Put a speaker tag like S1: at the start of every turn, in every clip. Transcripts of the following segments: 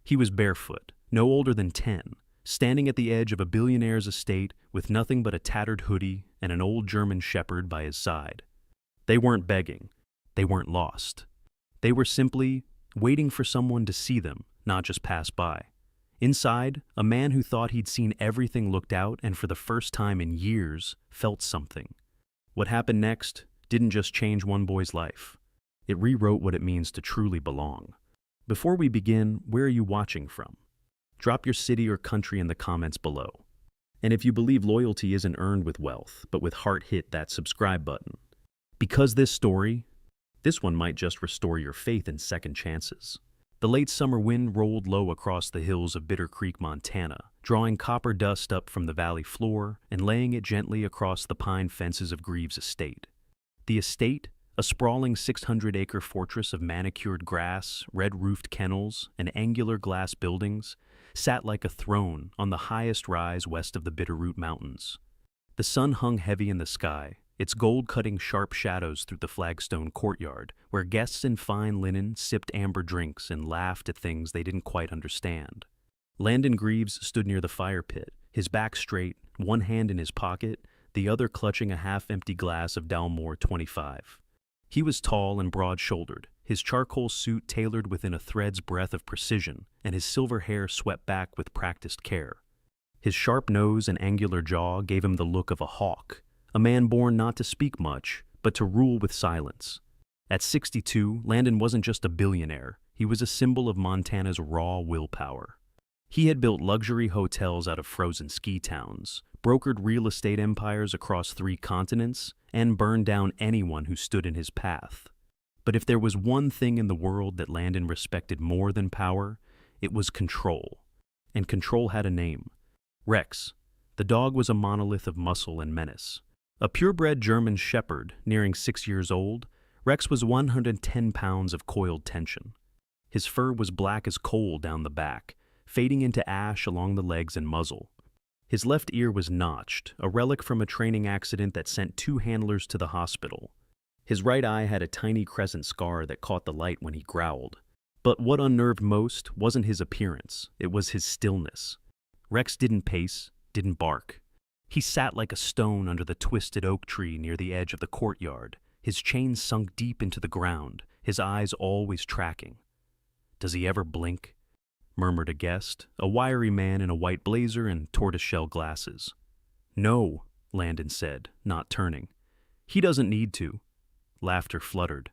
S1: He was barefoot, no older than 10, standing at the edge of a billionaire's estate with nothing but a tattered hoodie and an old German shepherd by his side. They weren't begging. They weren't lost. They were simply waiting for someone to see them, not just pass by. Inside, a man who thought he'd seen everything looked out and for the first time in years felt something. What happened next didn't just change one boy's life. It rewrote what it means to truly belong. Before we begin, where are you watching from? Drop your city or country in the comments below. And if you believe loyalty isn't earned with wealth, but with heart, hit that subscribe button. Because this one might just restore your faith in second chances. The late summer wind rolled low across the hills of Bitter Creek, Montana, drawing copper dust up from the valley floor and laying it gently across the pine fences of Greaves' estate. The estate, a sprawling 600-acre fortress of manicured grass, red-roofed kennels, and angular glass buildings, sat like a throne on the highest rise west of the Bitterroot Mountains. The sun hung heavy in the sky, its gold cutting sharp shadows through the flagstone courtyard, where guests in fine linen sipped amber drinks and laughed at things they didn't quite understand. Landon Greaves stood near the fire pit, his back straight, one hand in his pocket, the other clutching a half-empty glass of Dalmore 25. He was tall and broad-shouldered, his charcoal suit tailored within a thread's breadth of precision, and his silver hair swept back with practiced care. His sharp nose and angular jaw gave him the look of a hawk, a man born not to speak much, but to rule with silence. At 62, Landon wasn't just a billionaire, he was a symbol of Montana's raw willpower. He had built luxury hotels out of frozen ski towns, brokered real estate empires across 3 continents, and burned down anyone who stood in his path. But if there was one thing in the world that Landon respected more than power, it was control. And control had a name. Rex. The dog was a monolith of muscle and menace. A purebred German shepherd, nearing 6 years old, Rex was 110 pounds of coiled tension. His fur was black as coal down the back, fading into ash along the legs and muzzle. His left ear was notched, a relic from a training accident that sent 2 handlers to the hospital. His right eye had a tiny crescent scar that caught the light when he growled. But what unnerved most wasn't his appearance, it was his stillness. Rex didn't pace, didn't bark. He sat like a stone under the twisted oak tree near the edge of the courtyard, his chains sunk deep into the ground, his eyes always tracking. "Does he ever blink?" murmured a guest, a wiry man in a white blazer and tortoiseshell glasses. "No," Landon said, not turning. "He doesn't need to." Laughter fluttered.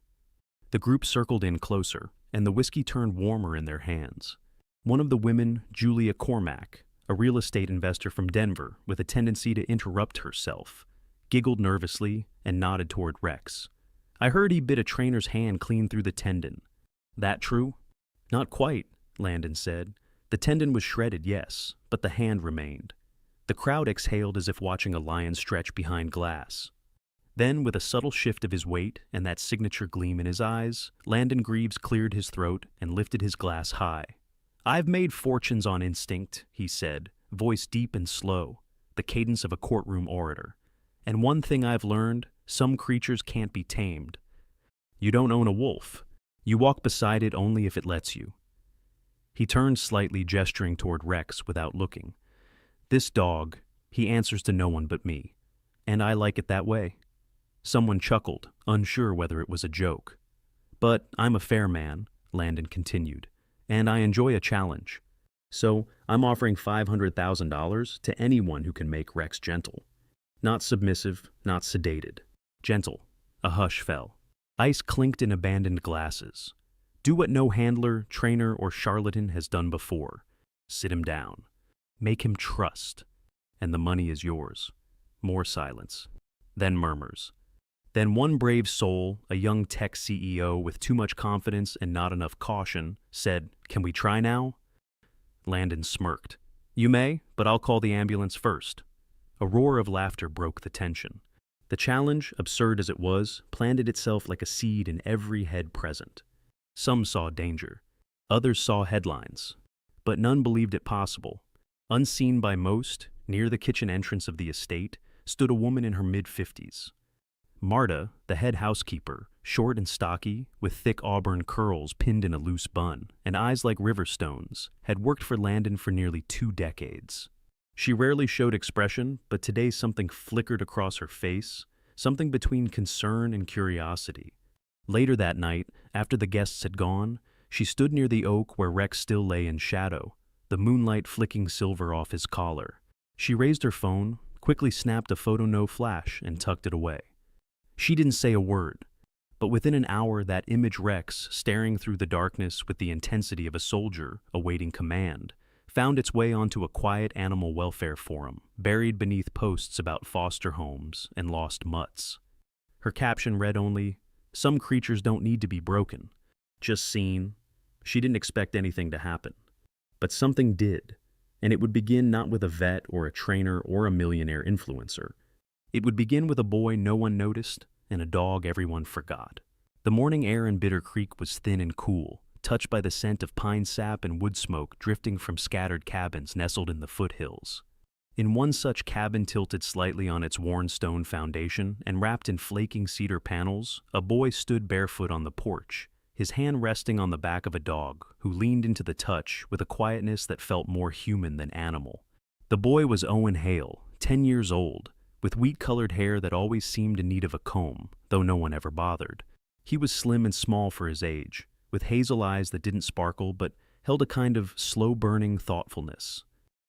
S1: The group circled in closer, and the whiskey turned warmer in their hands. One of the women, Julia Cormack, a real estate investor from Denver with a tendency to interrupt herself, giggled nervously and nodded toward Rex. "I heard he bit a trainer's hand clean through the tendon. That true?" "Not quite," Landon said. "The tendon was shredded, yes, but the hand remained." The crowd exhaled as if watching a lion stretch behind glass. Then, with a subtle shift of his weight and that signature gleam in his eyes, Landon Greaves cleared his throat and lifted his glass high. "I've made fortunes on instinct," he said, voice deep and slow, the cadence of a courtroom orator. "And one thing I've learned, some creatures can't be tamed. You don't own a wolf. You walk beside it only if it lets you." He turned slightly, gesturing toward Rex without looking. "This dog, he answers to no one but me. And I like it that way." Someone chuckled, unsure whether it was a joke. "But I'm a fair man," Landon continued, "and I enjoy a challenge. So I'm offering $500,000 to anyone who can make Rex gentle. Not submissive, not sedated. Gentle." A hush fell. Ice clinked in abandoned glasses. "Do what no handler, trainer, or charlatan has done before. Sit him down. Make him trust. And the money is yours." More silence. Then murmurs. Then one brave soul, a young tech CEO with too much confidence and not enough caution, said, "Can we try now?" Landon smirked. "You may, but I'll call the ambulance first." A roar of laughter broke the tension. The challenge, absurd as it was, planted itself like a seed in every head present. Some saw danger. Others saw headlines. But none believed it possible. Unseen by most, near the kitchen entrance of the estate, stood a woman in her mid-50s. Marta, the head housekeeper, short and stocky, with thick auburn curls pinned in a loose bun, and eyes like river stones, had worked for Landon for nearly 2 decades. She rarely showed expression, but today something flickered across her face, something between concern and curiosity. Later that night, after the guests had gone, she stood near the oak where Rex still lay in shadow, the moonlight flicking silver off his collar. She raised her phone, quickly snapped a photo no flash, and tucked it away. She didn't say a word, but within an hour that image Rex, staring through the darkness with the intensity of a soldier awaiting command, found its way onto a quiet animal welfare forum, buried beneath posts about foster homes and lost mutts. Her caption read only, "Some creatures don't need to be broken, just seen." She didn't expect anything to happen. But something did, and it would begin not with a vet or a trainer or a millionaire influencer. It would begin with a boy no one noticed and a dog everyone forgot. The morning air in Bitter Creek was thin and cool, touched by the scent of pine sap and wood smoke drifting from scattered cabins nestled in the foothills. In one such cabin tilted slightly on its worn stone foundation and wrapped in flaking cedar panels, a boy stood barefoot on the porch, his hand resting on the back of a dog who leaned into the touch with a quietness that felt more human than animal. The boy was Owen Hale, 10 years old, with wheat-colored hair that always seemed in need of a comb, though no one ever bothered. He was slim and small for his age, with hazel eyes that didn't sparkle but held a kind of slow-burning thoughtfulness.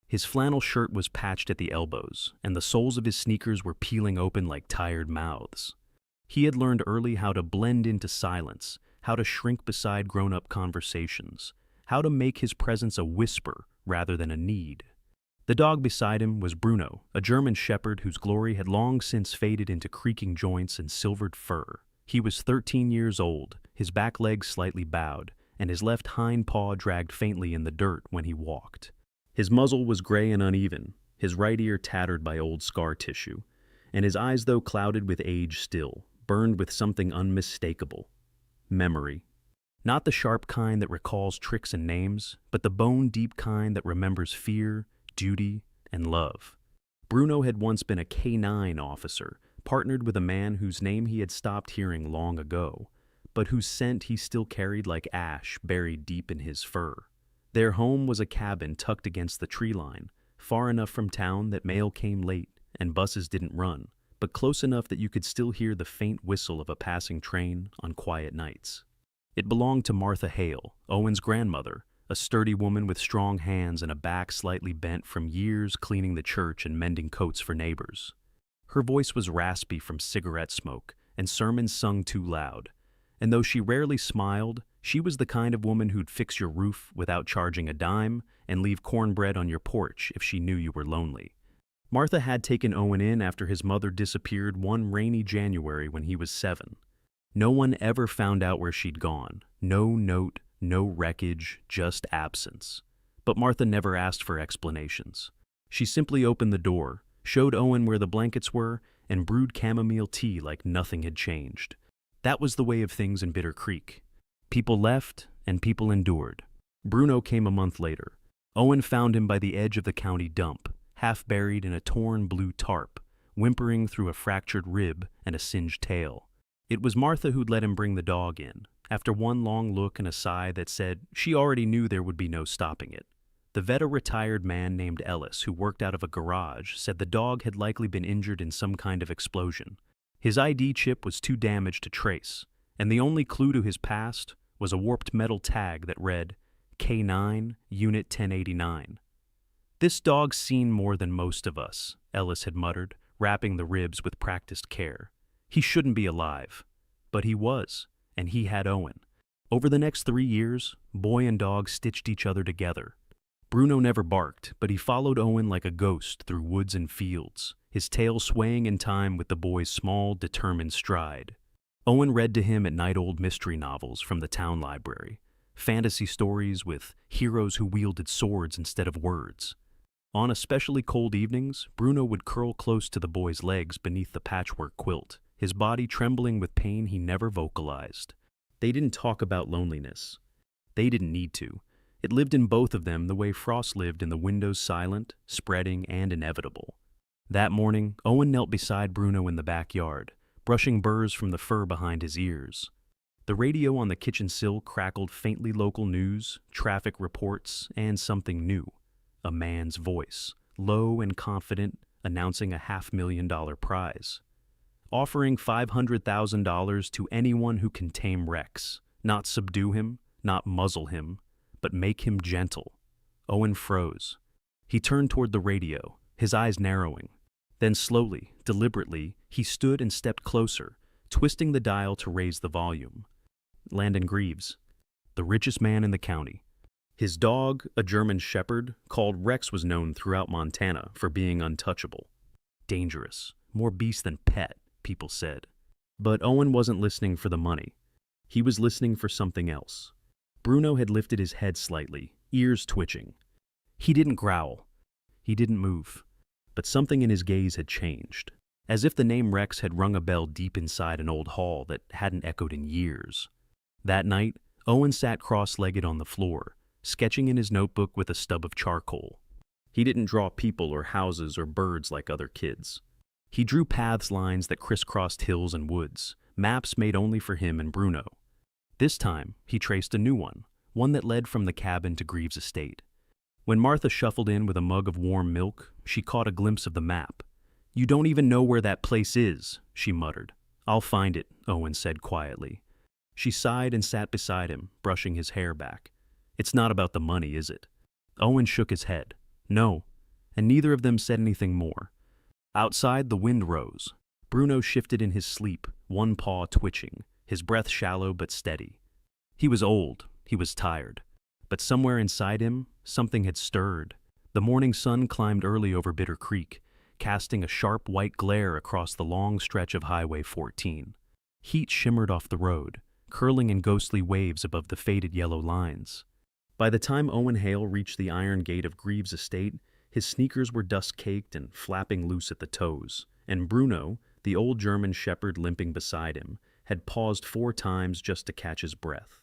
S1: His flannel shirt was patched at the elbows, and the soles of his sneakers were peeling open like tired mouths. He had learned early how to blend into silence, how to shrink beside grown-up conversations, how to make his presence a whisper rather than a need. The dog beside him was Bruno, a German shepherd whose glory had long since faded into creaking joints and silvered fur. He was 13 years old, his back legs slightly bowed, and his left hind paw dragged faintly in the dirt when he walked. His muzzle was gray and uneven, his right ear tattered by old scar tissue, and his eyes, though clouded with age still, burned with something unmistakable. Memory. Not the sharp kind that recalls tricks and names, but the bone-deep kind that remembers fear, duty, and love. Bruno had once been a K9 officer, partnered with a man whose name he had stopped hearing long ago, but whose scent he still carried like ash buried deep in his fur. Their home was a cabin tucked against the tree line, far enough from town that mail came late and buses didn't run, but close enough that you could still hear the faint whistle of a passing train on quiet nights. It belonged to Martha Hale, Owen's grandmother, a sturdy woman with strong hands and a back slightly bent from years cleaning the church and mending coats for neighbors. Her voice was raspy from cigarette smoke and sermons sung too loud, and though she rarely smiled, she was the kind of woman who'd fix your roof without charging a dime and leave cornbread on your porch if she knew you were lonely. Martha had taken Owen in after his mother disappeared one rainy January when he was 7. No one ever found out where she'd gone. No note, no wreckage, just absence. But Martha never asked for explanations. She simply opened the door, showed Owen where the blankets were, and brewed chamomile tea like nothing had changed. That was the way of things in Bitter Creek. People left, and people endured. Bruno came a month later. Owen found him by the edge of the county dump, half buried in a torn blue tarp, whimpering through a fractured rib and a singed tail. It was Martha who'd let him bring the dog in, after one long look and a sigh that said she already knew there would be no stopping it. The vet, a retired man named Ellis, who worked out of a garage, said the dog had likely been injured in some kind of explosion. His ID chip was too damaged to trace, and the only clue to his past was a warped metal tag that read, K9, Unit 1089. "This dog's seen more than most of us," Ellis had muttered, wrapping the ribs with practiced care. "He shouldn't be alive." But he was, and he had Owen. Over the next 3 years, boy and dog stitched each other together. Bruno never barked, but he followed Owen like a ghost through woods and fields, his tail swaying in time with the boy's small, determined stride. Owen read to him at night old mystery novels from the town library, fantasy stories with heroes who wielded swords instead of words. On especially cold evenings, Bruno would curl close to the boy's legs beneath the patchwork quilt, his body trembling with pain he never vocalized. They didn't talk about loneliness. They didn't need to. It lived in both of them the way frost lived in the windows, silent, spreading, and inevitable. That morning, Owen knelt beside Bruno in the backyard, brushing burrs from the fur behind his ears. The radio on the kitchen sill crackled faintly local news, traffic reports, and something new. A man's voice, low and confident, announcing a $500,000 prize. Offering $500,000 to anyone who can tame Rex, not subdue him, not muzzle him, but make him gentle. Owen froze. He turned toward the radio, his eyes narrowing. Then slowly, deliberately, he stood and stepped closer, twisting the dial to raise the volume. Landon Greaves, the richest man in the county. His dog, a German shepherd, called Rex, was known throughout Montana for being untouchable. Dangerous, more beast than pet, people said. But Owen wasn't listening for the money. He was listening for something else. Bruno had lifted his head slightly, ears twitching. He didn't growl. He didn't move. But something in his gaze had changed, as if the name Rex had rung a bell deep inside an old hall that hadn't echoed in years. That night, Owen sat cross-legged on the floor, sketching in his notebook with a stub of charcoal. He didn't draw people or houses or birds like other kids. He drew paths lines that crisscrossed hills and woods, maps made only for him and Bruno. This time, he traced a new one that led from the cabin to Greaves' estate. When Martha shuffled in with a mug of warm milk, she caught a glimpse of the map. "You don't even know where that place is," she muttered. "I'll find it," Owen said quietly. She sighed and sat beside him, brushing his hair back. "It's not about the money, is it?" Owen shook his head. "No," and neither of them said anything more. Outside, the wind rose. Bruno shifted in his sleep, one paw twitching, his breath shallow but steady. He was old, he was tired, but somewhere inside him, something had stirred. The morning sun climbed early over Bitter Creek, casting a sharp white glare across the long stretch of Highway 14. Heat shimmered off the road, curling in ghostly waves above the faded yellow lines. By the time Owen Hale reached the iron gate of Greaves' estate, his sneakers were dust-caked and flapping loose at the toes, and Bruno, the old German shepherd limping beside him, had paused 4 times just to catch his breath.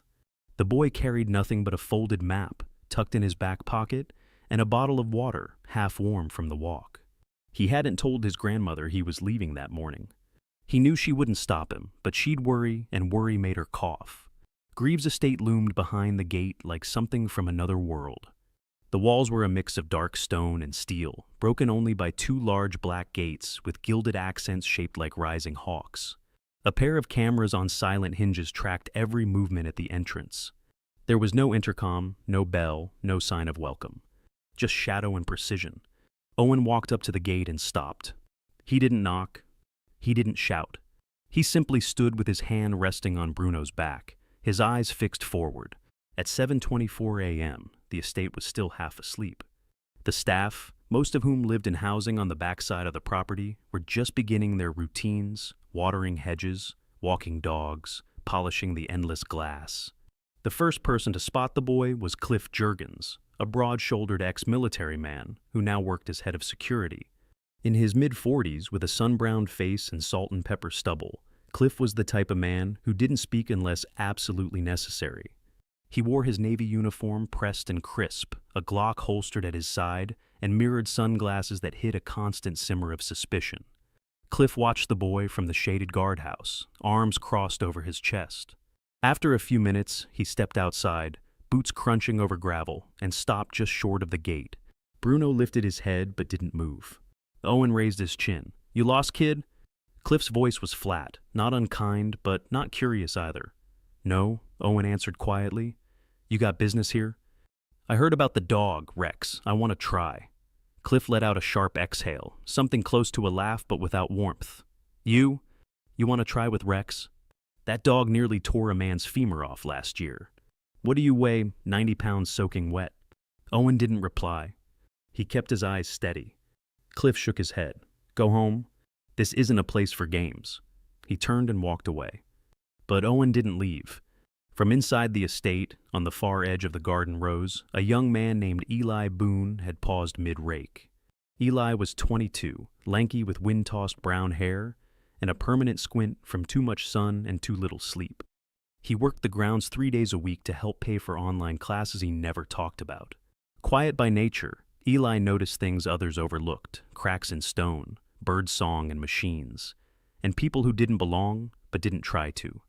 S1: The boy carried nothing but a folded map, tucked in his back pocket, and a bottle of water, half warm from the walk. He hadn't told his grandmother he was leaving that morning. He knew she wouldn't stop him, but she'd worry, and worry made her cough. Greaves' estate loomed behind the gate like something from another world. The walls were a mix of dark stone and steel, broken only by 2 large black gates with gilded accents shaped like rising hawks. A pair of cameras on silent hinges tracked every movement at the entrance. There was no intercom, no bell, no sign of welcome. Just shadow and precision. Owen walked up to the gate and stopped. He didn't knock. He didn't shout. He simply stood with his hand resting on Bruno's back, his eyes fixed forward. At 7:24 a.m., the estate was still half asleep. The staff, most of whom lived in housing on the backside of the property, were just beginning their routines, watering hedges, walking dogs, polishing the endless glass. The first person to spot the boy was Cliff Juergens, a broad-shouldered ex-military man who now worked as head of security. In his mid-40s, with a sun-browned face and salt-and-pepper stubble, Cliff was the type of man who didn't speak unless absolutely necessary. He wore his Navy uniform pressed and crisp, a Glock holstered at his side, and mirrored sunglasses that hid a constant simmer of suspicion. Cliff watched the boy from the shaded guardhouse, arms crossed over his chest. After a few minutes, he stepped outside, boots crunching over gravel, and stopped just short of the gate. Bruno lifted his head but didn't move. Owen raised his chin. "You lost, kid?" Cliff's voice was flat, not unkind, but not curious either. "No," Owen answered quietly. "You got business here?" "I heard about the dog, Rex. I want to try." Cliff let out a sharp exhale, something close to a laugh but without warmth. You want to try with Rex? That dog nearly tore a man's femur off last year. What do you weigh, 90 pounds soaking wet?" Owen didn't reply. He kept his eyes steady. Cliff shook his head. "Go home. This isn't a place for games." He turned and walked away. But Owen didn't leave. From inside the estate, on the far edge of the garden rows, a young man named Eli Boone had paused mid-rake. Eli was 22, lanky with wind-tossed brown hair, and a permanent squint from too much sun and too little sleep. He worked the grounds 3 days a week to help pay for online classes he never talked about. Quiet by nature, Eli noticed things others overlooked, cracks in stone, bird song and machines. and people who didn't belong but didn't try to.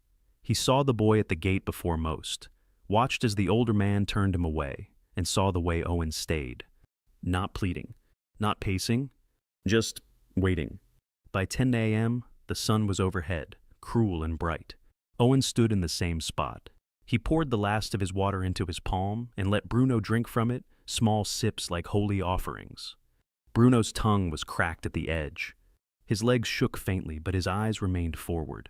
S1: He saw the boy at the gate before most, watched as the older man turned him away, and saw the way Owen stayed. Not pleading, not pacing, just waiting. By 10 a.m., the sun was overhead, cruel and bright. Owen stood in the same spot. He poured the last of his water into his palm and let Bruno drink from it, small sips like holy offerings. Bruno's tongue was cracked at the edge. His legs shook faintly, but his eyes remained forward.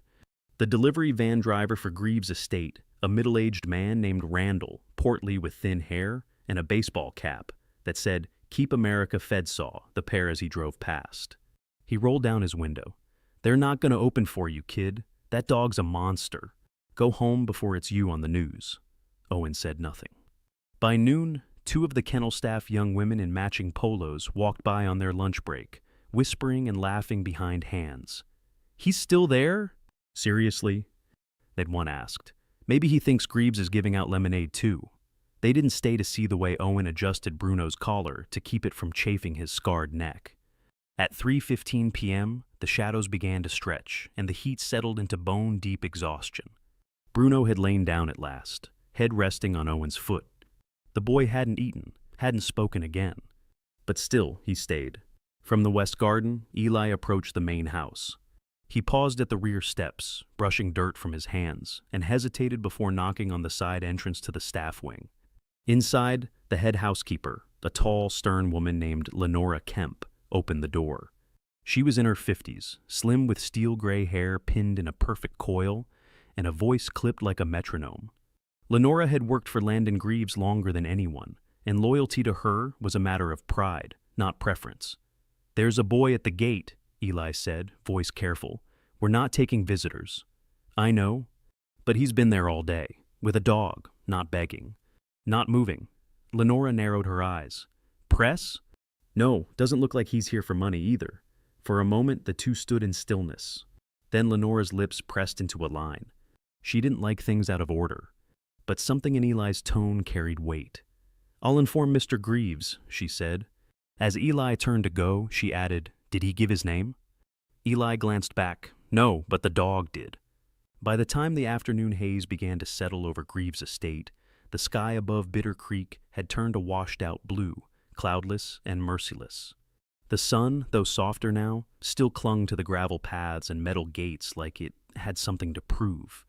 S1: The delivery van driver for Greaves' estate, a middle-aged man named Randall, portly with thin hair and a baseball cap that said, "Keep America Fed," saw the pair as he drove past. He rolled down his window. "They're not going to open for you, kid. That dog's a monster. Go home before it's you on the news." Owen said nothing. By noon, two of the kennel staff young women in matching polos walked by on their lunch break, whispering and laughing behind hands. "He's still there? Seriously?" they'd one asked. "Maybe he thinks Greaves is giving out lemonade too." They didn't stay to see the way Owen adjusted Bruno's collar to keep it from chafing his scarred neck. At 3:15 p.m., the shadows began to stretch, and the heat settled into bone-deep exhaustion. Bruno had lain down at last, head resting on Owen's foot. The boy hadn't eaten, hadn't spoken again. But still, he stayed. From the west garden, Eli approached the main house. He paused at the rear steps, brushing dirt from his hands, and hesitated before knocking on the side entrance to the staff wing. Inside, the head housekeeper, a tall, stern woman named Lenora Kemp, opened the door. She was in her 50s, slim with steel-gray hair pinned in a perfect coil, and a voice clipped like a metronome. Lenora had worked for Landon Greaves longer than anyone, and loyalty to her was a matter of pride, not preference. "There's a boy at the gate," Eli said, voice careful. "We're not taking visitors." "I know, but he's been there all day, with a dog, not begging, not moving." Lenora narrowed her eyes. "Press? No, doesn't look like he's here for money either." For a moment, the two stood in stillness. Then Lenora's lips pressed into a line. She didn't like things out of order, but something in Eli's tone carried weight. "I'll inform Mr. Greaves," she said. As Eli turned to go, she added, "Did he give his name?" Eli glanced back. "No, but the dog did." By the time the afternoon haze began to settle over Greaves' estate, the sky above Bitter Creek had turned a washed-out blue, cloudless and merciless. The sun, though softer now, still clung to the gravel paths and metal gates like it had something to prove.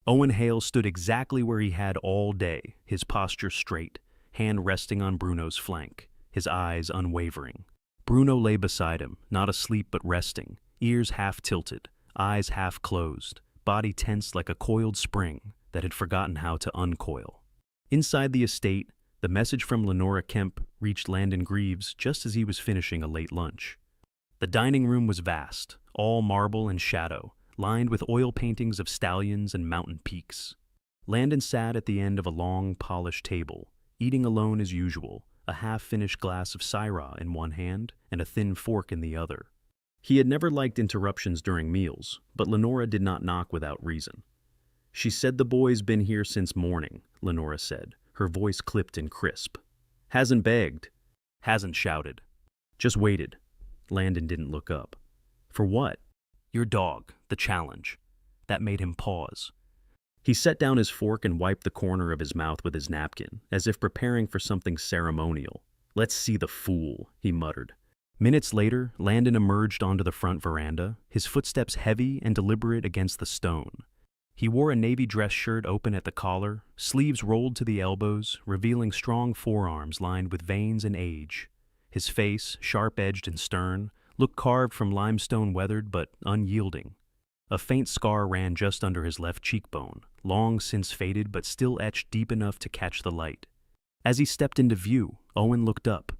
S1: Owen Hale stood exactly where he had all day, his posture straight, hand resting on Bruno's flank, his eyes unwavering. Bruno lay beside him, not asleep but resting, ears half tilted, eyes half closed, body tense like a coiled spring that had forgotten how to uncoil. Inside the estate, the message from Lenora Kemp reached Landon Greaves just as he was finishing a late lunch. The dining room was vast, all marble and shadow, lined with oil paintings of stallions and mountain peaks. Landon sat at the end of a long, polished table, eating alone as usual, a half-finished glass of Syrah in one hand and a thin fork in the other. He had never liked interruptions during meals, but Lenora did not knock without reason. "She said the boy's been here since morning," Lenora said, her voice clipped and crisp. "Hasn't begged, hasn't shouted, just waited." Landon didn't look up. "For what?" "Your dog, the challenge." That made him pause. He set down his fork and wiped the corner of his mouth with his napkin, as if preparing for something ceremonial. "Let's see the fool," he muttered. Minutes later, Landon emerged onto the front veranda, his footsteps heavy and deliberate against the stone. He wore a navy dress shirt open at the collar, sleeves rolled to the elbows, revealing strong forearms lined with veins and age. His face, sharp-edged and stern, looked carved from limestone, weathered but unyielding. A faint scar ran just under his left cheekbone, long since faded but still etched deep enough to catch the light. As he stepped into view, Owen looked up.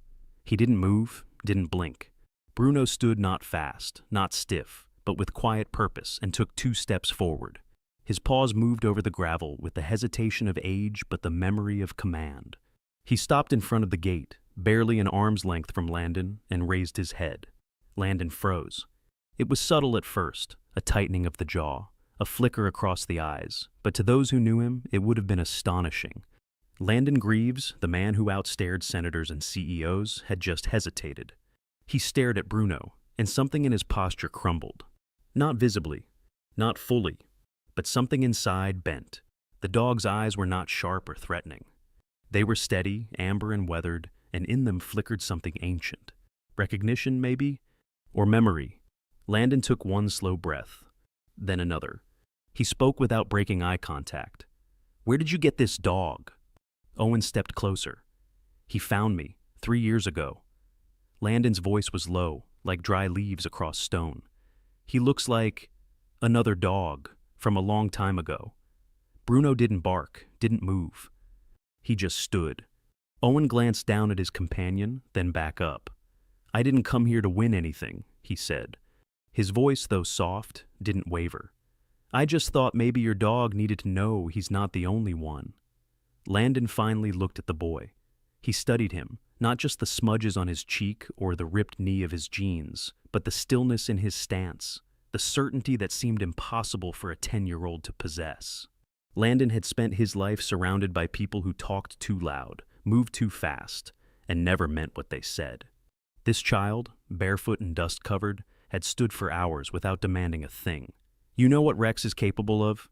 S1: He didn't move, didn't blink. Bruno stood not fast, not stiff, but with quiet purpose, and took 2 steps forward. His paws moved over the gravel with the hesitation of age but the memory of command. He stopped in front of the gate, barely an arm's length from Landon, and raised his head. Landon froze. It was subtle at first, a tightening of the jaw, a flicker across the eyes, but to those who knew him, it would have been astonishing. Landon Greaves, the man who outstared senators and CEOs, had just hesitated. He stared at Bruno, and something in his posture crumbled. Not visibly, not fully, but something inside bent. The dog's eyes were not sharp or threatening. They were steady, amber and weathered, and in them flickered something ancient. Recognition, maybe? Or memory? Landon took one slow breath, then another. He spoke without breaking eye contact. "Where did you get this dog?" Owen stepped closer. "He found me 3 years ago." Landon's voice was low, like dry leaves across stone. "He looks like another dog from a long time ago." Bruno didn't bark, didn't move. He just stood. Owen glanced down at his companion, then back up. "I didn't come here to win anything," he said. His voice, though soft, didn't waver. "I just thought maybe your dog needed to know he's not the only one." Landon finally looked at the boy. He studied him, not just the smudges on his cheek or the ripped knee of his jeans, but the stillness in his stance, the certainty that seemed impossible for a 10-year-old to possess. Landon had spent his life surrounded by people who talked too loud, moved too fast, and never meant what they said. This child, barefoot and dust-covered, had stood for hours without demanding a thing. "You know what Rex is capable of?"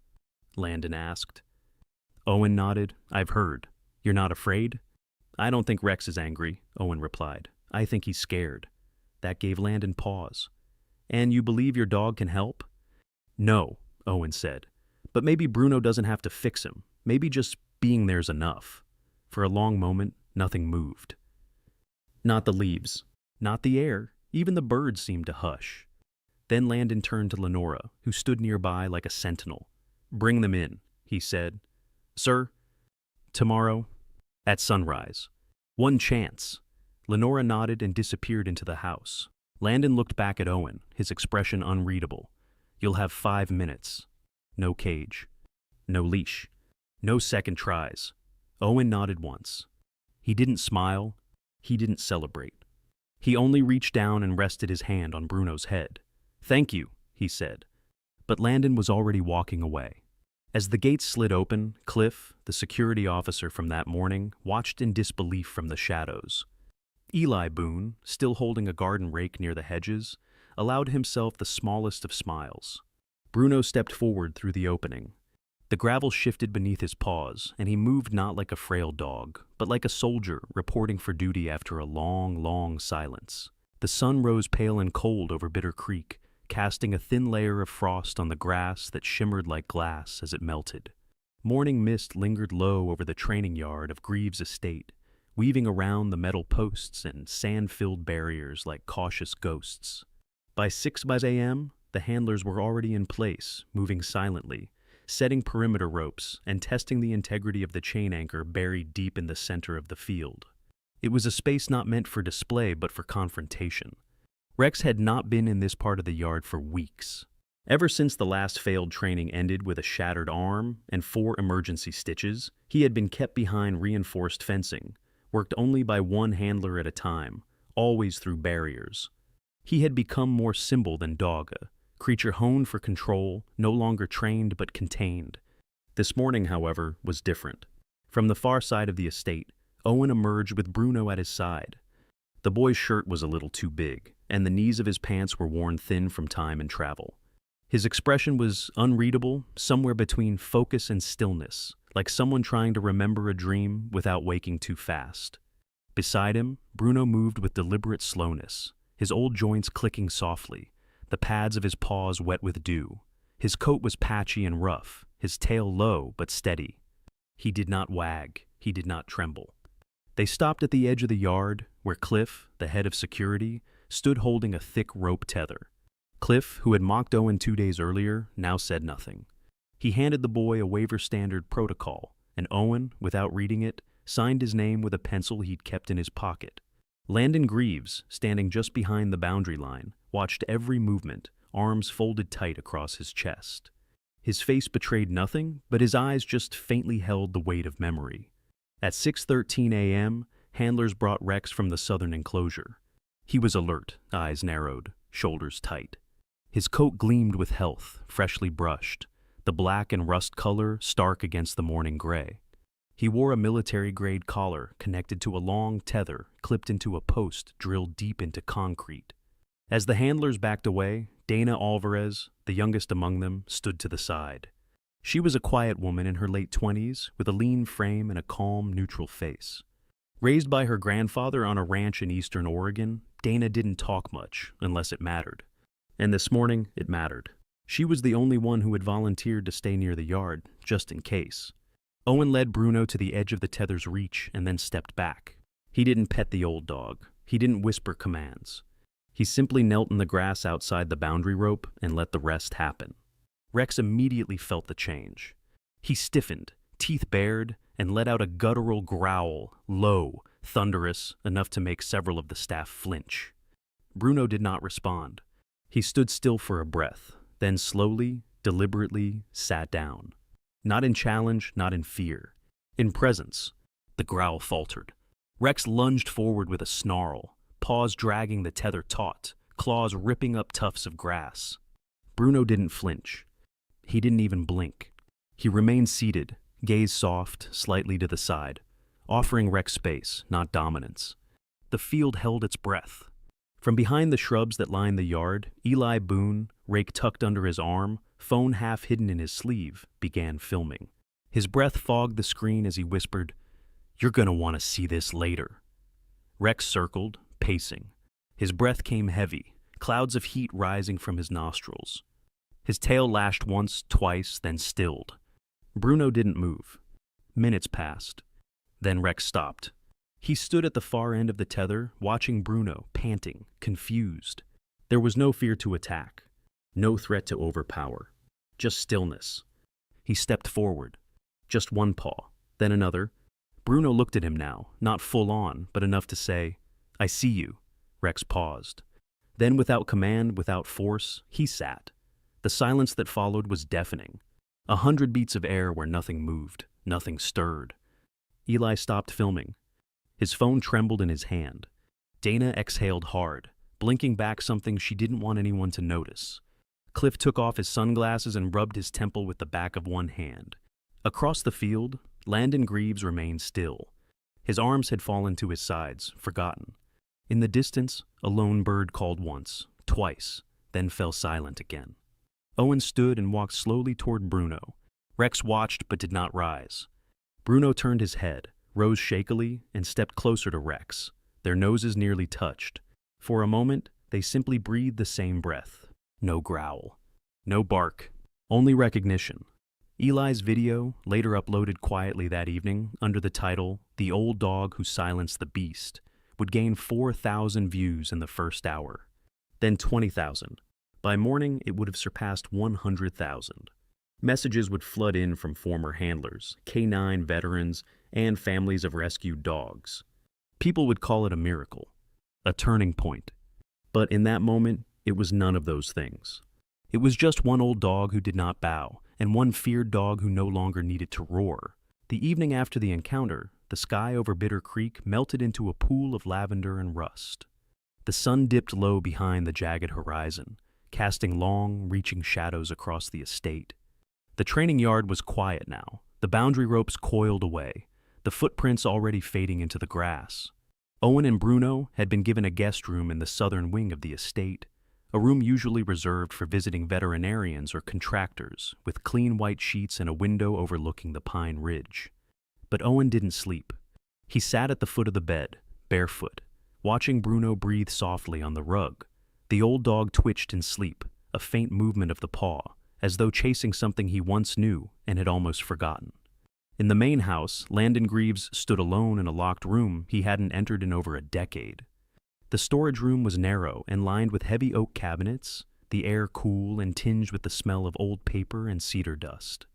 S1: Landon asked. Owen nodded. "I've heard. You're not afraid?" "I don't think Rex is angry," Owen replied. "I think he's scared." That gave Landon pause. "And you believe your dog can help?" "No," Owen said. "But maybe Bruno doesn't have to fix him. Maybe just being there's enough." For a long moment, nothing moved. Not the leaves, not the air, even the birds seemed to hush. Then Landon turned to Lenora, who stood nearby like a sentinel. "Bring them in," he said. "Sir?" "Tomorrow, at sunrise. One chance." Lenora nodded and disappeared into the house. Landon looked back at Owen, his expression unreadable. "You'll have 5 minutes. No cage. No leash. No second tries." Owen nodded once. He didn't smile. He didn't celebrate. He only reached down and rested his hand on Bruno's head. "Thank you," he said. But Landon was already walking away. As the gates slid open, Cliff, the security officer from that morning, watched in disbelief from the shadows. Eli Boone, still holding a garden rake near the hedges, allowed himself the smallest of smiles. Bruno stepped forward through the opening. The gravel shifted beneath his paws, and he moved not like a frail dog, but like a soldier reporting for duty after a long, long silence. The sun rose pale and cold over Bitter Creek, casting a thin layer of frost on the grass that shimmered like glass as it melted. Morning mist lingered low over the training yard of Greaves' estate, weaving around the metal posts and sand-filled barriers like cautious ghosts. By 6 a.m., the handlers were already in place, moving silently, setting perimeter ropes and testing the integrity of the chain anchor buried deep in the center of the field. It was a space not meant for display but for confrontation. Rex had not been in this part of the yard for weeks. Ever since the last failed training ended with a shattered arm and 4 emergency stitches, he had been kept behind reinforced fencing, worked only by one handler at a time, always through barriers. He had become more symbol than dogga, creature honed for control, no longer trained but contained. This morning, however, was different. From the far side of the estate, Owen emerged with Bruno at his side. The boy's shirt was a little too big, and the knees of his pants were worn thin from time and travel. His expression was unreadable, somewhere between focus and stillness, like someone trying to remember a dream without waking too fast. Beside him, Bruno moved with deliberate slowness, his old joints clicking softly, the pads of his paws wet with dew. His coat was patchy and rough, his tail low but steady. He did not wag, he did not tremble. They stopped at the edge of the yard, where Cliff, the head of security, stood holding a thick rope tether. Cliff, who had mocked Owen 2 days earlier, now said nothing. He handed the boy a waiver standard protocol, and Owen, without reading it, signed his name with a pencil he'd kept in his pocket. Landon Greaves, standing just behind the boundary line, watched every movement, arms folded tight across his chest. His face betrayed nothing, but his eyes just faintly held the weight of memory. At 6:13 a.m., handlers brought Rex from the southern enclosure. He was alert, eyes narrowed, shoulders tight. His coat gleamed with health, freshly brushed, the black and rust color stark against the morning gray. He wore a military-grade collar connected to a long tether clipped into a post drilled deep into concrete. As the handlers backed away, Dana Alvarez, the youngest among them, stood to the side. She was a quiet woman in her late 20s with a lean frame and a calm, neutral face. Raised by her grandfather on a ranch in eastern Oregon, Dana didn't talk much unless it mattered. And this morning, it mattered. She was the only one who had volunteered to stay near the yard, just in case. Owen led Bruno to the edge of the tether's reach and then stepped back. He didn't pet the old dog. He didn't whisper commands. He simply knelt in the grass outside the boundary rope and let the rest happen. Rex immediately felt the change. He stiffened, teeth bared, and let out a guttural growl, low, thunderous, enough to make several of the staff flinch. Bruno did not respond. He stood still for a breath, then slowly, deliberately sat down. Not in challenge, not in fear. In presence. The growl faltered. Rex lunged forward with a snarl, paws dragging the tether taut, claws ripping up tufts of grass. Bruno didn't flinch. He didn't even blink. He remained seated, gaze soft, slightly to the side, offering Rex space, not dominance. The field held its breath. From behind the shrubs that lined the yard, Eli Boone, rake tucked under his arm, phone half hidden in his sleeve, began filming. His breath fogged the screen as he whispered, "You're gonna want to see this later." Rex circled, pacing. His breath came heavy, clouds of heat rising from his nostrils. His tail lashed once, twice, then stilled. Bruno didn't move. Minutes passed. Then Rex stopped. He stood at the far end of the tether, watching Bruno, panting, confused. There was no fear to attack, no threat to overpower, just stillness. He stepped forward. Just one paw, then another. Bruno looked at him now, not full on, but enough to say, "I see you." Rex paused. Then, without command, without force, he sat. The silence that followed was deafening. 100 beats of air where nothing moved, nothing stirred. Eli stopped filming. His phone trembled in his hand. Dana exhaled hard, blinking back something she didn't want anyone to notice. Cliff took off his sunglasses and rubbed his temple with the back of one hand. Across the field, Landon Greaves remained still. His arms had fallen to his sides, forgotten. In the distance, a lone bird called once, twice, then fell silent again. Owen stood and walked slowly toward Bruno. Rex watched but did not rise. Bruno turned his head, rose shakily, and stepped closer to Rex. Their noses nearly touched. For a moment, they simply breathed the same breath. No growl. No bark. Only recognition. Eli's video, later uploaded quietly that evening under the title, "The Old Dog Who Silenced the Beast," would gain 4,000 views in the first hour. Then 20,000. By morning, it would have surpassed 100,000. Messages would flood in from former handlers, K-9 veterans, and families of rescued dogs. People would call it a miracle, a turning point. But in that moment, it was none of those things. It was just one old dog who did not bow, and one feared dog who no longer needed to roar. The evening after the encounter, the sky over Bitter Creek melted into a pool of lavender and rust. The sun dipped low behind the jagged horizon, casting long, reaching shadows across the estate. The training yard was quiet now, the boundary ropes coiled away, the footprints already fading into the grass. Owen and Bruno had been given a guest room in the southern wing of the estate, a room usually reserved for visiting veterinarians or contractors, with clean white sheets and a window overlooking the Pine Ridge. But Owen didn't sleep. He sat at the foot of the bed, barefoot, watching Bruno breathe softly on the rug. The old dog twitched in sleep, a faint movement of the paw, as though chasing something he once knew and had almost forgotten. In the main house, Landon Greaves stood alone in a locked room he hadn't entered in over a decade. The storage room was narrow and lined with heavy oak cabinets, the air cool and tinged with the smell of old paper and cedar dust.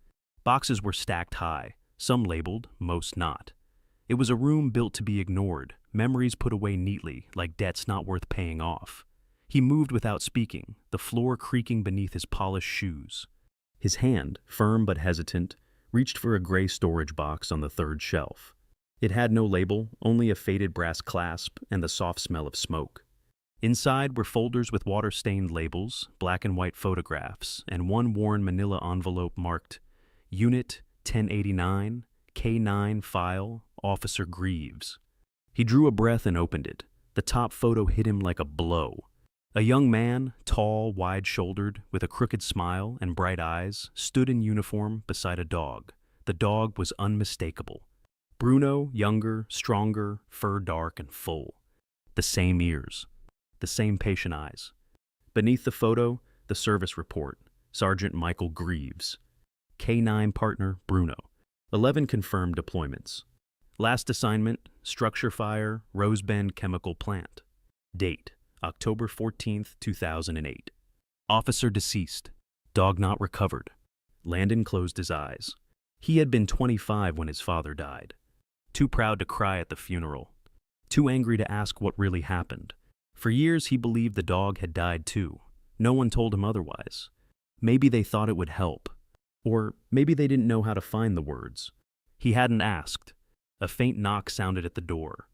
S1: Boxes were stacked high, some labeled, most not. It was a room built to be ignored, memories put away neatly, like debts not worth paying off. He moved without speaking, the floor creaking beneath his polished shoes. His hand, firm but hesitant, reached for a gray storage box on the third shelf. It had no label, only a faded brass clasp and the soft smell of smoke. Inside were folders with water-stained labels, black and white photographs, and one worn manila envelope marked Unit 1089, K-9 File, Officer Greaves. He drew a breath and opened it. The top photo hit him like a blow. A young man, tall, wide-shouldered, with a crooked smile and bright eyes, stood in uniform beside a dog. The dog was unmistakable. Bruno, younger, stronger, fur dark and full. The same ears, the same patient eyes. Beneath the photo, the service report, Sergeant Michael Greaves. K9 partner, Bruno. 11 confirmed deployments. Last assignment, structure fire, Rosebend Chemical Plant. Date, October 14th, 2008. Officer deceased. Dog not recovered. Landon closed his eyes. He had been 25 when his father died. Too proud to cry at the funeral. Too angry to ask what really happened. For years he believed the dog had died too. No one told him otherwise. Maybe they thought it would help. Or maybe they didn't know how to find the words. He hadn't asked. A faint knock sounded at the door.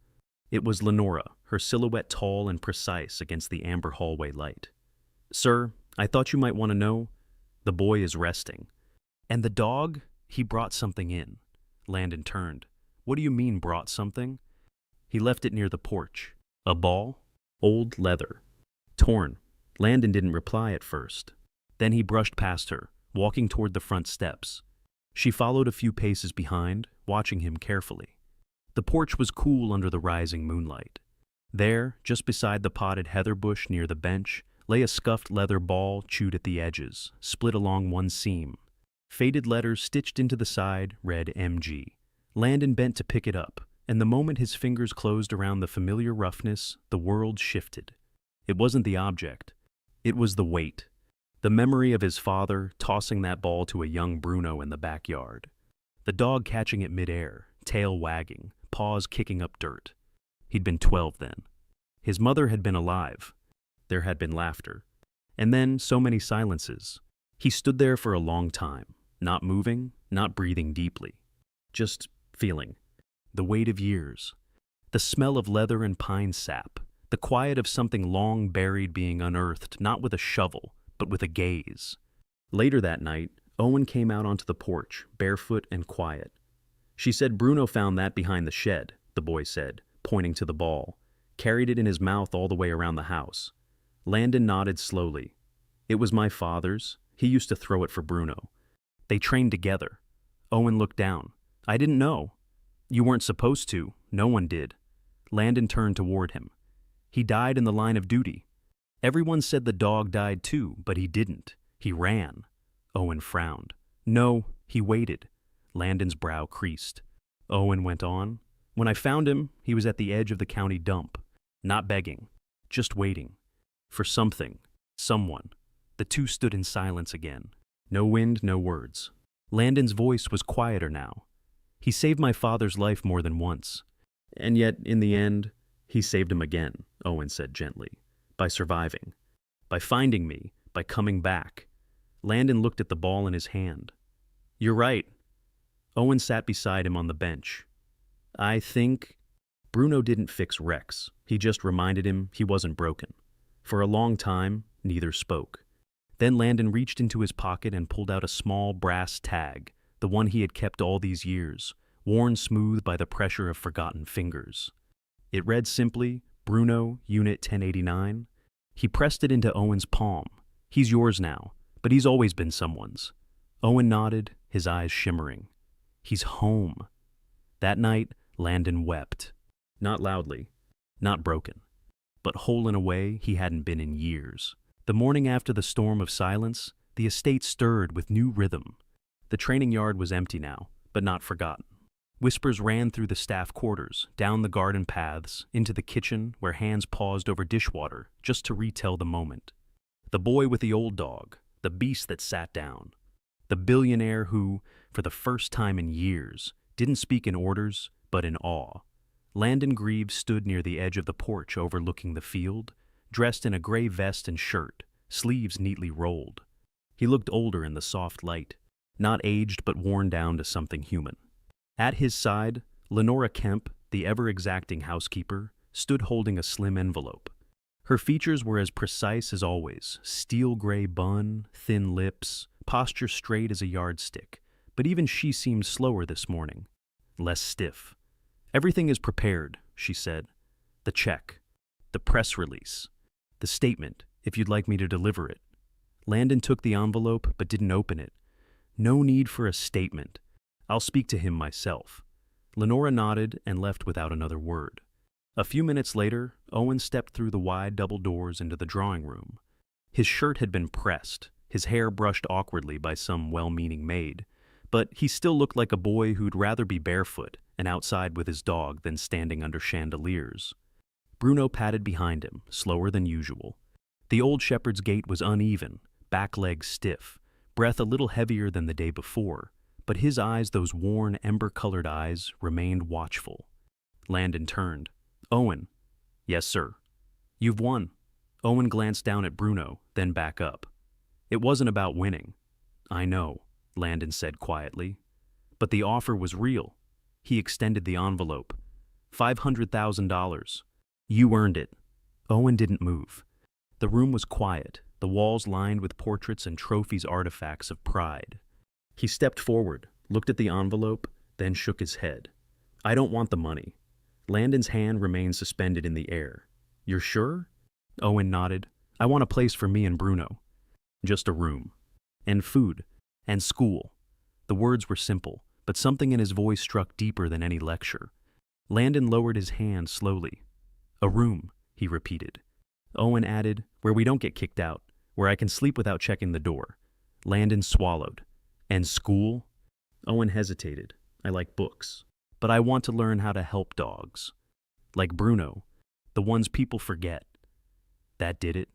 S1: It was Lenora, her silhouette tall and precise against the amber hallway light. "Sir, I thought you might want to know. The boy is resting." "And the dog? He brought something in." Landon turned. "What do you mean brought something?" "He left it near the porch." "A ball?" "Old leather. Torn." Landon didn't reply at first. Then he brushed past her, walking toward the front steps. She followed a few paces behind, watching him carefully. The porch was cool under the rising moonlight. There, just beside the potted heather bush near the bench, lay a scuffed leather ball chewed at the edges, split along one seam. Faded letters stitched into the side read MG. Landon bent to pick it up, and the moment his fingers closed around the familiar roughness, the world shifted. It wasn't the object. It was the weight. The memory of his father tossing that ball to a young Bruno in the backyard. The dog catching it midair, tail wagging, paws kicking up dirt. He'd been 12 then. His mother had been alive. There had been laughter. And then so many silences. He stood there for a long time, not moving, not breathing deeply. Just feeling. The weight of years. The smell of leather and pine sap. The quiet of something long buried being unearthed, not with a shovel, but with a gaze. Later that night, Owen came out onto the porch, barefoot and quiet. "She said Bruno found that behind the shed," the boy said, pointing to the ball. "Carried it in his mouth all the way around the house." Landon nodded slowly. "It was my father's. He used to throw it for Bruno. They trained together." Owen looked down. "I didn't know." "You weren't supposed to. No one did." Landon turned toward him. "He died in the line of duty. Everyone said the dog died too, but he didn't. He ran." Owen frowned. "No, he waited." Landon's brow creased. Owen went on. "When I found him, he was at the edge of the county dump. Not begging. Just waiting. For something. Someone." The two stood in silence again. No wind, no words. Landon's voice was quieter now. "He saved my father's life more than once. And yet, in the end, he saved him again," Owen said gently. "By surviving. By finding me. By coming back." Landon looked at the ball in his hand. "You're right." Owen sat beside him on the bench. "I think—" Bruno didn't fix Rex. He just reminded him he wasn't broken. For a long time, neither spoke. Then Landon reached into his pocket and pulled out a small brass tag, the one he had kept all these years, worn smooth by the pressure of forgotten fingers. It read simply, "Bruno, Unit 1089. He pressed it into Owen's palm. "He's yours now, but he's always been someone's." Owen nodded, his eyes shimmering. "He's home." That night, Landon wept. Not loudly, not broken, but whole in a way he hadn't been in years. The morning after the storm of silence, the estate stirred with new rhythm. The training yard was empty now, but not forgotten. Whispers ran through the staff quarters, down the garden paths, into the kitchen where hands paused over dishwater just to retell the moment. The boy with the old dog, the beast that sat down. The billionaire who, for the first time in years, didn't speak in orders, but in awe. Landon Greaves stood near the edge of the porch overlooking the field, dressed in a gray vest and shirt, sleeves neatly rolled. He looked older in the soft light, not aged but worn down to something human. At his side, Lenora Kemp, the ever-exacting housekeeper, stood holding a slim envelope. Her features were as precise as always, steel gray bun, thin lips, posture straight as a yardstick, but even she seemed slower this morning, less stiff. "Everything is prepared," she said. "The check, the press release, the statement. if you'd like me to deliver it. Landon took the envelope but didn't open it. No need for a statement. I'll speak to him myself. Lenora nodded and left without another word. A few minutes later, Owen stepped through the wide double doors into the drawing room. His shirt had been pressed, his hair brushed awkwardly by some well-meaning maid, but he still looked like a boy who'd rather be barefoot and outside with his dog than standing under chandeliers. Bruno padded behind him, slower than usual. The old shepherd's gait was uneven, back legs stiff, breath a little heavier than the day before, but his eyes, those worn, ember-colored eyes, remained watchful. Landon turned. "Owen." "Yes, sir." "You've won." Owen glanced down at Bruno, then back up. "It wasn't about winning." "I know," Landon said quietly. "But the offer was real." He extended the envelope. $500,000. "You earned it." Owen didn't move. The room was quiet, the walls lined with portraits and trophies, artifacts of pride. He stepped forward, looked at the envelope, then shook his head. "I don't want the money." Landon's hand remained suspended in the air. "You're sure?" Owen nodded. "I want a place for me and Bruno." "Just a room. And food. And school." The words were simple, but something in his voice struck deeper than any lecture. Landon lowered his hand slowly. "A room," he repeated. Owen added, "where we don't get kicked out, where I can sleep without checking the door." Landon swallowed. "And school?" Owen hesitated. "I like books, but I want to learn how to help dogs. Like Bruno, the ones people forget." That did it.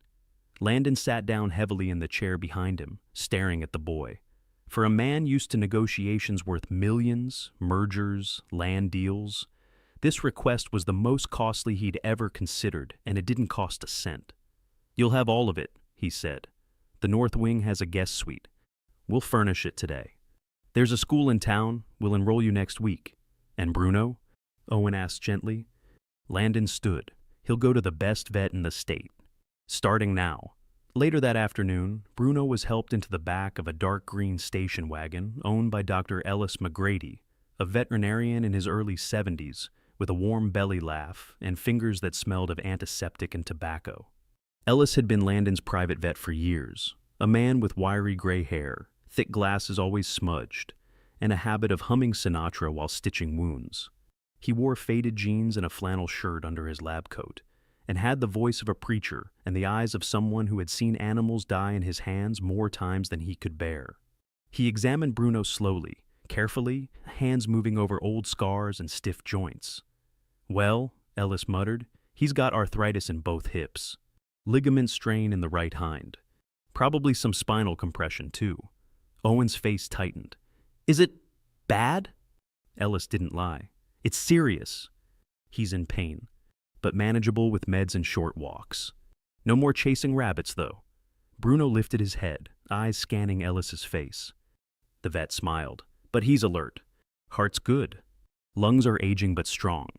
S1: Landon sat down heavily in the chair behind him, staring at the boy. For a man used to negotiations worth millions, mergers, land deals, this request was the most costly he'd ever considered, and it didn't cost a cent. "You'll have all of it," he said. "The North Wing has a guest suite. We'll furnish it today. There's a school in town. We'll enroll you next week." "And Bruno?" Owen asked gently. Landon stood. "He'll go to the best vet in the state. Starting now." Later that afternoon, Bruno was helped into the back of a dark green station wagon owned by Dr. Ellis McGrady, a veterinarian in his early 70s, with a warm belly laugh and fingers that smelled of antiseptic and tobacco. Ellis had been Landon's private vet for years, a man with wiry gray hair, thick glasses always smudged, and a habit of humming Sinatra while stitching wounds. He wore faded jeans and a flannel shirt under his lab coat, and had the voice of a preacher and the eyes of someone who had seen animals die in his hands more times than he could bear. He examined Bruno slowly, carefully, hands moving over old scars and stiff joints. "Well," Ellis muttered, "he's got arthritis in both hips. Ligament strain in the right hind. Probably some spinal compression, too." Owen's face tightened. "Is it bad?" Ellis didn't lie. "It's serious." "He's in pain, but manageable with meds and short walks. No more chasing rabbits, though." Bruno lifted his head, eyes scanning Ellis's face. The vet smiled. "But he's alert. Heart's good. Lungs are aging but strong."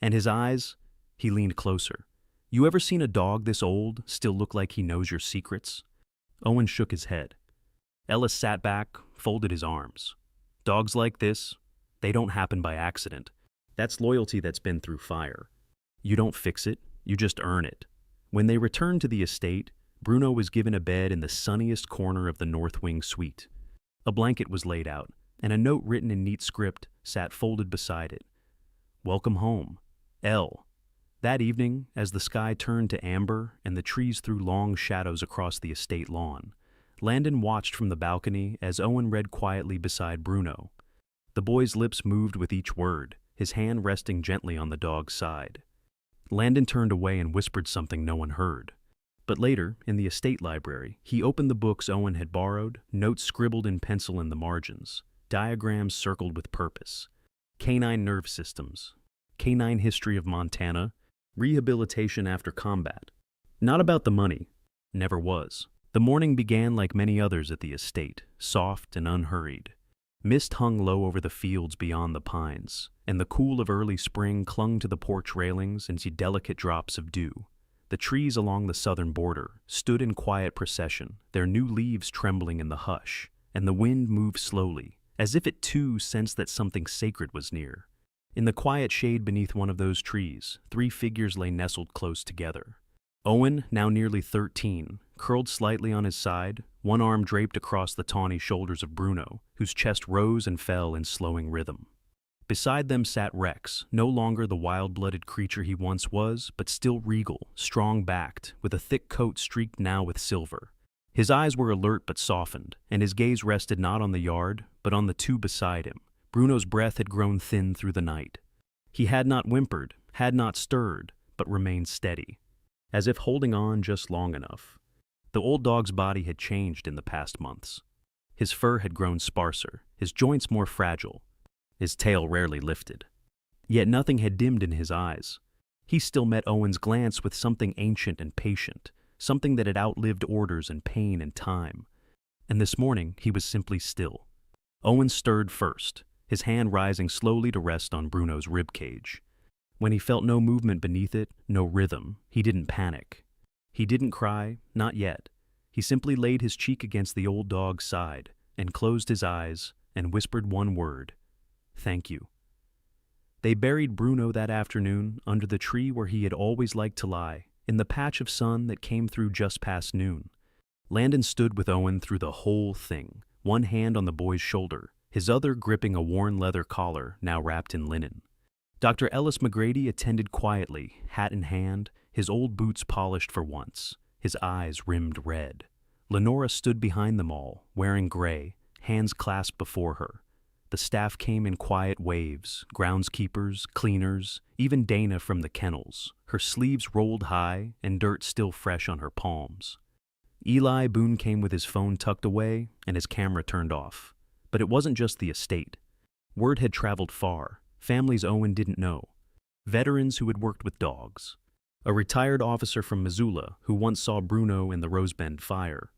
S1: And his eyes? He leaned closer. "You ever seen a dog this old still look like he knows your secrets?" Owen shook his head. Ellis sat back, folded his arms. "Dogs like this, they don't happen by accident. That's loyalty that's been through fire. You don't fix it, you just earn it." When they returned to the estate, Bruno was given a bed in the sunniest corner of the North Wing suite. A blanket was laid out, and a note written in neat script sat folded beside it. "Welcome home, L." That evening, as the sky turned to amber and the trees threw long shadows across the estate lawn, Landon watched from the balcony as Owen read quietly beside Bruno. The boy's lips moved with each word, his hand resting gently on the dog's side. Landon turned away and whispered something no one heard. But later, in the estate library, he opened the books Owen had borrowed, notes scribbled in pencil in the margins, diagrams circled with purpose. Canine nerve systems, canine history of Montana, rehabilitation after combat. Not about the money. Never was. The morning began like many others at the estate, soft and unhurried. Mist hung low over the fields beyond the pines, and the cool of early spring clung to the porch railings into delicate drops of dew. The trees along the southern border stood in quiet procession, their new leaves trembling in the hush, and the wind moved slowly, as if it too sensed that something sacred was near. In the quiet shade beneath one of those trees, 3 figures lay nestled close together. Owen, now nearly 13, curled slightly on his side, one arm draped across the tawny shoulders of Bruno, whose chest rose and fell in slowing rhythm. Beside them sat Rex, no longer the wild-blooded creature he once was, but still regal, strong-backed, with a thick coat streaked now with silver. His eyes were alert but softened, and his gaze rested not on the yard, but on the two beside him. Bruno's breath had grown thin through the night. He had not whimpered, had not stirred, but remained steady, as if holding on just long enough. The old dog's body had changed in the past months. His fur had grown sparser, his joints more fragile, his tail rarely lifted. Yet nothing had dimmed in his eyes. He still met Owen's glance with something ancient and patient, something that had outlived orders and pain and time. And this morning he was simply still. Owen stirred first, his hand rising slowly to rest on Bruno's ribcage. When he felt no movement beneath it, no rhythm, he didn't panic. He didn't cry, not yet. He simply laid his cheek against the old dog's side and closed his eyes and whispered one word: "Thank you." They buried Bruno that afternoon under the tree where he had always liked to lie, in the patch of sun that came through just past noon. Landon stood with Owen through the whole thing, one hand on the boy's shoulder, his other gripping a worn leather collar now wrapped in linen. Dr. Ellis McGrady attended quietly, hat in hand, his old boots polished for once, his eyes rimmed red. Lenora stood behind them all, wearing gray, hands clasped before her. The staff came in quiet waves, groundskeepers, cleaners, even Dana from the kennels, her sleeves rolled high and dirt still fresh on her palms. Eli Boone came with his phone tucked away and his camera turned off. But it wasn't just the estate. Word had traveled far, families Owen didn't know, veterans who had worked with dogs, a retired officer from Missoula who once saw Bruno in the Rosebend fire,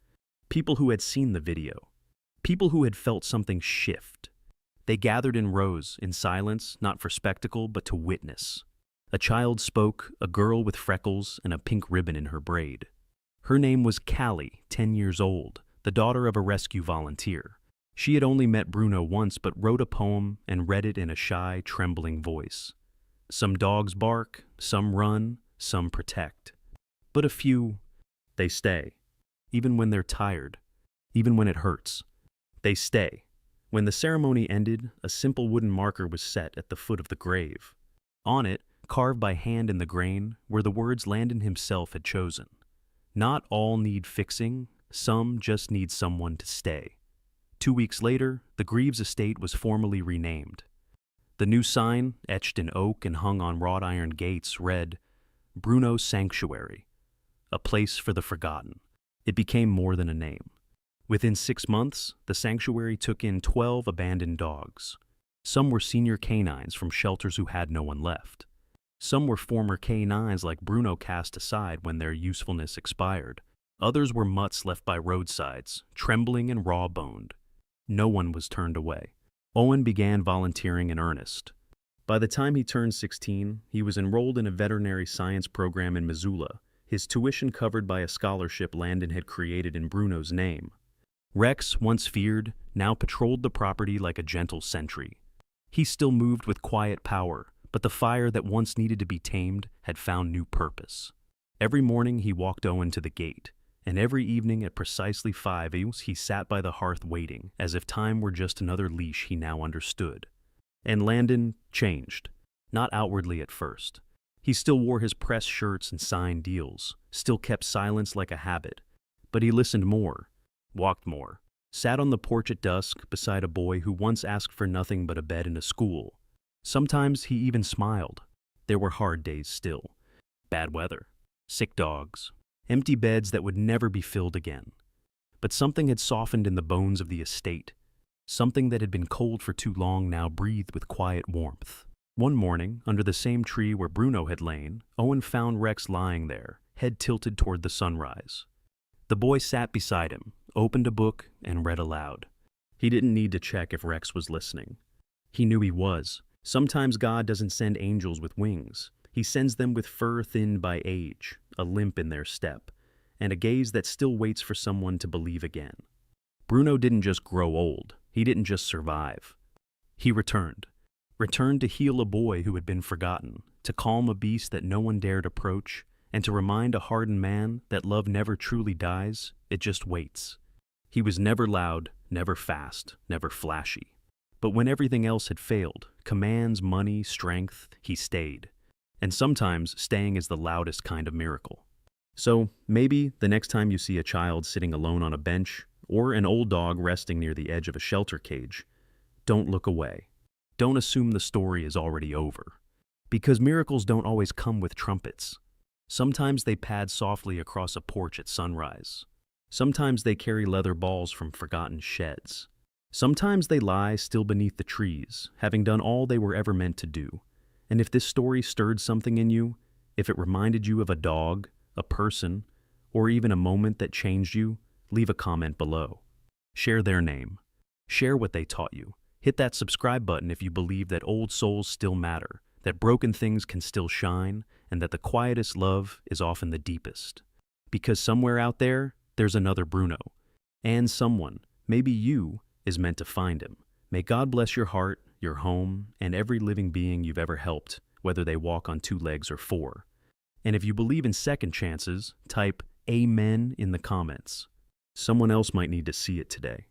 S1: people who had seen the video, people who had felt something shift. They gathered in rows, in silence, not for spectacle, but to witness. A child spoke, a girl with freckles and a pink ribbon in her braid. Her name was Callie, 10 years old, the daughter of a rescue volunteer. She had only met Bruno once but wrote a poem and read it in a shy, trembling voice. Some dogs bark, some run, some protect. But a few, they stay. Even when they're tired, even when it hurts. They stay. When the ceremony ended, a simple wooden marker was set at the foot of the grave. On it, carved by hand in the grain, were the words Landon himself had chosen. Not all need fixing, some just need someone to stay. 2 weeks later, the Greaves estate was formally renamed. The new sign, etched in oak and hung on wrought iron gates, read, "Bruno's Sanctuary, a place for the forgotten." It became more than a name. Within 6 months, the sanctuary took in 12 abandoned dogs. Some were senior canines from shelters who had no one left. Some were former canines like Bruno cast aside when their usefulness expired. Others were mutts left by roadsides, trembling and raw-boned. No one was turned away. Owen began volunteering in earnest. By the time he turned 16, he was enrolled in a veterinary science program in Missoula, his tuition covered by a scholarship Landon had created in Bruno's name. Rex, once feared, now patrolled the property like a gentle sentry. He still moved with quiet power, but the fire that once needed to be tamed had found new purpose. Every morning he walked Owen to the gate, and every evening at precisely 5 he sat by the hearth waiting, as if time were just another leash he now understood. And Landon changed, not outwardly at first. He still wore his press shirts and signed deals, still kept silence like a habit, but he listened more, walked more, sat on the porch at dusk beside a boy who once asked for nothing but a bed and a school. Sometimes he even smiled. There were hard days still. Bad weather, sick dogs, empty beds that would never be filled again. But something had softened in the bones of the estate. Something that had been cold for too long now breathed with quiet warmth. One morning, under the same tree where Bruno had lain, Owen found Rex lying there, head tilted toward the sunrise. The boy sat beside him, opened a book, and read aloud. He didn't need to check if Rex was listening. He knew he was. Sometimes God doesn't send angels with wings. He sends them with fur thinned by age, a limp in their step, and a gaze that still waits for someone to believe again. Bruno didn't just grow old. He didn't just survive. He returned to heal a boy who had been forgotten, to calm a beast that no one dared approach, and to remind a hardened man that love never truly dies, it just waits. He was never loud, never fast, never flashy. But when everything else had failed, commands, money, strength, he stayed. And sometimes staying is the loudest kind of miracle. So maybe the next time you see a child sitting alone on a bench, or an old dog resting near the edge of a shelter cage, don't look away. Don't assume the story is already over. Because miracles don't always come with trumpets. Sometimes they pad softly across a porch at sunrise. Sometimes they carry leather balls from forgotten sheds. Sometimes they lie still beneath the trees, having done all they were ever meant to do. And if this story stirred something in you, if it reminded you of a dog, a person, or even a moment that changed you, leave a comment below. Share their name. Share what they taught you. Hit that subscribe button if you believe that old souls still matter, that broken things can still shine, and that the quietest love is often the deepest. Because somewhere out there, there's another Bruno. And someone, maybe you, is meant to find him. May God bless your heart, your home, and every living being you've ever helped, whether they walk on 2 legs or 4. And if you believe in second chances, type Amen in the comments. Someone else might need to see it today.